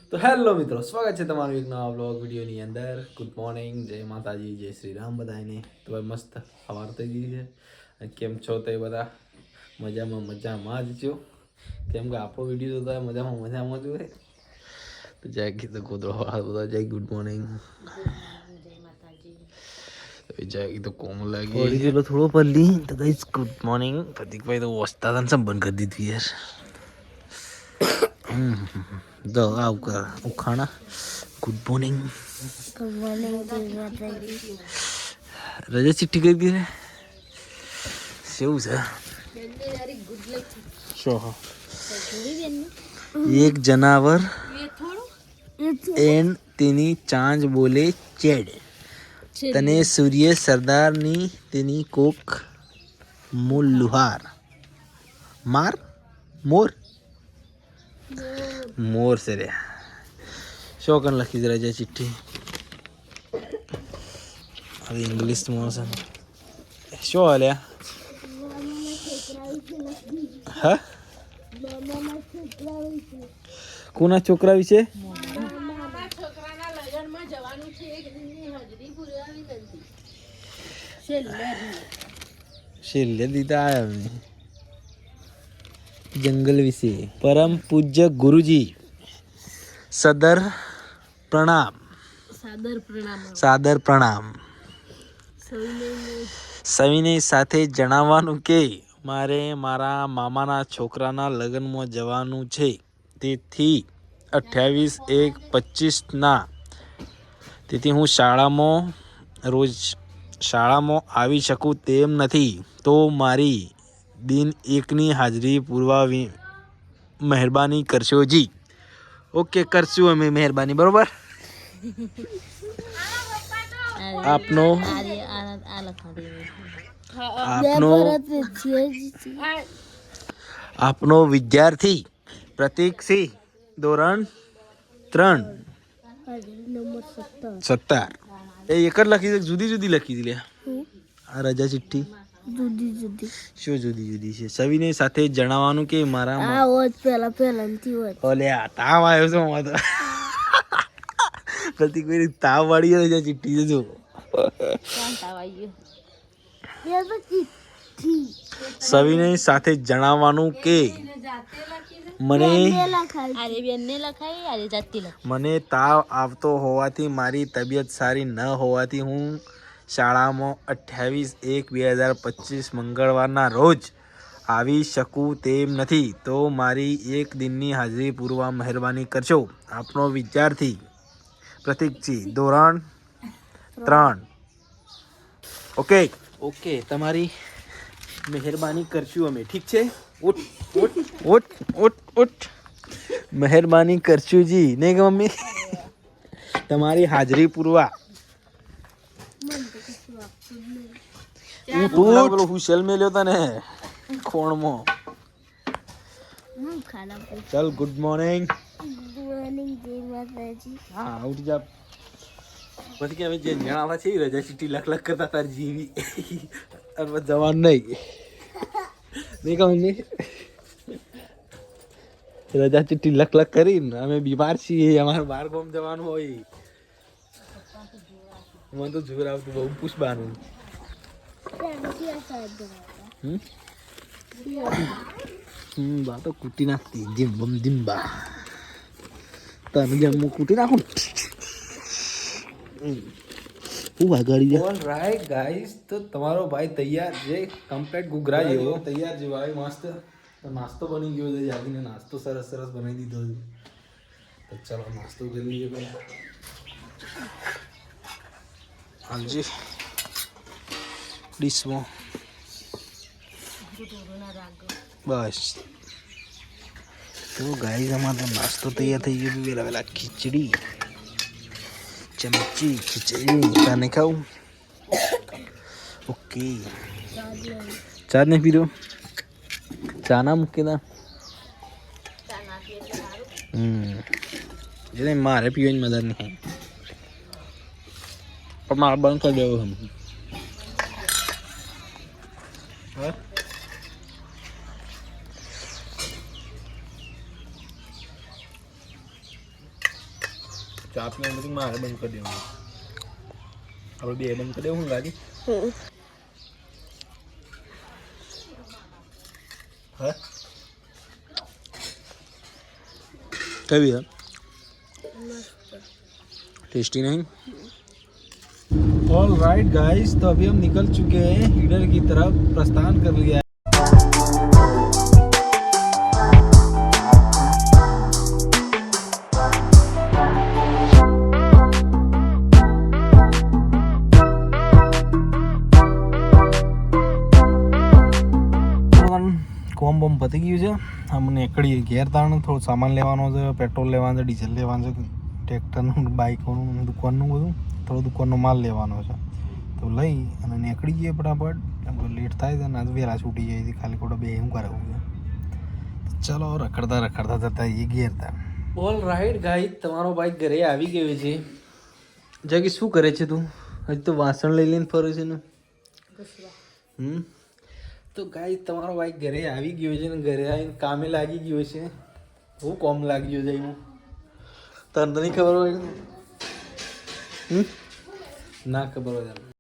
તો હેલો મિત્રો, સ્વાગત છે તમારું એક નવા બ્લોગ વિડીયોની અંદર. ગુડ મોર્નિંગ, જય માતાજી, જય શ્રી રામ બધાને. તો ભાઈ મસ્ત સવાર થઈ ગઈ છે. અને કેમ છો તે બધા? મજામાં જ છો. કેમ કે આપણો વિડીયો તો મજામાં જ હોય. તો જય કીધું ગોદડો બધા જય ગુડ મોર્નિંગ. જય કીધું કોમ લાગી ઓડી ગયેલો થોડો પલ્લી તો ગાઈસ ગુડ મોર્નિંગ. પ્રતિકભાઈ તો વસ્તા હતા ને બંધ કરી દીધી યાર. તો આવું ઉખાણા ગુડ મોર્નિંગ. રજા ચિઠ્ઠી કરી દી ને કેવું છે? એક જનાવર એન તેની ચાંચ બોલે ચેડ, તને સૂર્ય સરદારની તેની કોક મૂલ લુહાર માર મોર મોર છે રે. શોકન લખી દે રજા ચિઠ્ઠી. હવે ઇંગ્લિશમાં છે શું હાલ્યા? હા, કોના છોકરા વિશે? છેલ્લે દીધા આવ્યા જંગલ વિશે. પરમ પૂજ્ય ગુરુજી સાદર પ્રણામ. સવિનય સાથે જણાવવાનું કે મારે મારા મામાના છોકરાના લગ્નમાં જવાનું છે. તેથી 28/1/25 તેથી હું શાળામાં આવી શકું તેમ નથી. તો મારી દિન 1ની હાજરી પૂરવા મહેરબાની કરશો જી. ઓકે, કરશું અમે મહેરબાની. બરોબર. આપનો વિદ્યાર્થી પ્રતીકસિંહ, ધોરણ 3, 17. એ એક જ લખી દે, જુદી જુદી લખી દે. આ રજા ચિઠ્ઠી શું જુદી જુદી છે? સવિનય સાથે જણાવવાનું કે મારા ઓલે તાવ આવ્યો છે મારે તો. પ્રતિક તાવ વાળી રજા ચિઠ્ઠી છે જો. સવિનય સાથે જણાવવાનું કે મને તાવ આવતો હોવાથી મારી તબિયત સારી ન હોવાથી હું શાળામાં 28/1/2025 મંગળવારના રોજ આવી શકું તેમ નથી. તો મારી 1 દિનની હાજરી પૂરવા મહેરબાની કરશો. આપનો વિદ્યાર્થી પ્રતીકસિંહ, ધોરણ 3. ઓકે, તમારી મહેરબાની કરશું અમે. ઠીક છે. ઉઠ મહેરબાની કરશું જી. નહીં કે મમ્મી? તમારી હાજરી પૂરવા પેલો હુશેલ મેલ્યો તને ખોણમાં. ચાલ ગુડ મોર્નિંગ. હા, ઉઠ જા. પછી કે અમે જે જણાવવા છે રજા ચીઠી લખ કરતા તાર જીવી જવાનું નહીં કહું ને. રજા ચીઠી લખ કરીને અમે બીમાર છીએ, અમારે બાર ગામ જવાનું હોય. મને તો જોર આવતું બહુ પૂછવાનું. બા તો કૂટી નાખતી જીમ્બા તને જેમ હું કૂટી નાખું. ઓલરાઈટ ગાઈસ, તો તમારો ભાઈ તૈયાર છે. કમ્પ્લીટ ઘૂઘરા જેવો તૈયાર જેવો આવી મસ્ત નાસ્તો બની ગયો છે. જાગીને નાસ્તો સરસ બનાવી દીધો છે. તો ચલો નાસ્તો કરી લઈએ પહેલા. હાલજી ડીશમાં બસ. તો ગાઈસ અમારે તો નાસ્તો તૈયાર થઈ ગયો. વેલા ખીચડી ચમચી ખીચડી તને ખાવું. ઓકે, ચા નહીં પીધો? ચા ના મૂકી દા. એટલે મારે પીવાની મદદ નહીં, પણ મારે બંધ કરી દેવું. ચા પીવાનું બધું મારે બંધ કરી દેવાનું. આપણે બે બંધ કરી દેવું ગાડી. હા कभी है टेस्टी नहीं. ऑल राइट गाइस, तो अभी हम निकल चुके हैं हीडर की तरफ, प्रस्थान कर लिया है. કોમ બોમ પતી ગયું છે. અમને એકડી ઘેર તાણ થોડો સામાન લેવાનો છે, પેટ્રોલ લેવાનું છે, ડીઝલ લેવાનું છે, ટ્રેક્ટરનું, બાઇકોનું, દુકાનનું બધું થોડો દુકાનનો માલ લેવાનો છે. તો લઈ અને નીકળી જઈએ ફટાફટ. લેટ થાય છે ને આજ વહેલા છૂટી જાય છે, ખાલી ખોટો બે એમ કરાવવું છે. ચલો રખડતા રખડતા જતા એ ઘેરતા. ઓલ રાઈટ ગાઈ, તમારો બાઈક ઘરે આવી ગયો છે. જગી શું કરે છે તું? હજી તો વાસણ લઈ લઈને ફરે છે ને. તો ગાઈ તમારો બાઈક ઘરે આવી ગયો છે ને ઘરે આવીને કામે લાગી ગયો છે. હું કોમ લાગી ગયો છે હું તને નહીં ખબર હોય? ના ખબર હોય તને?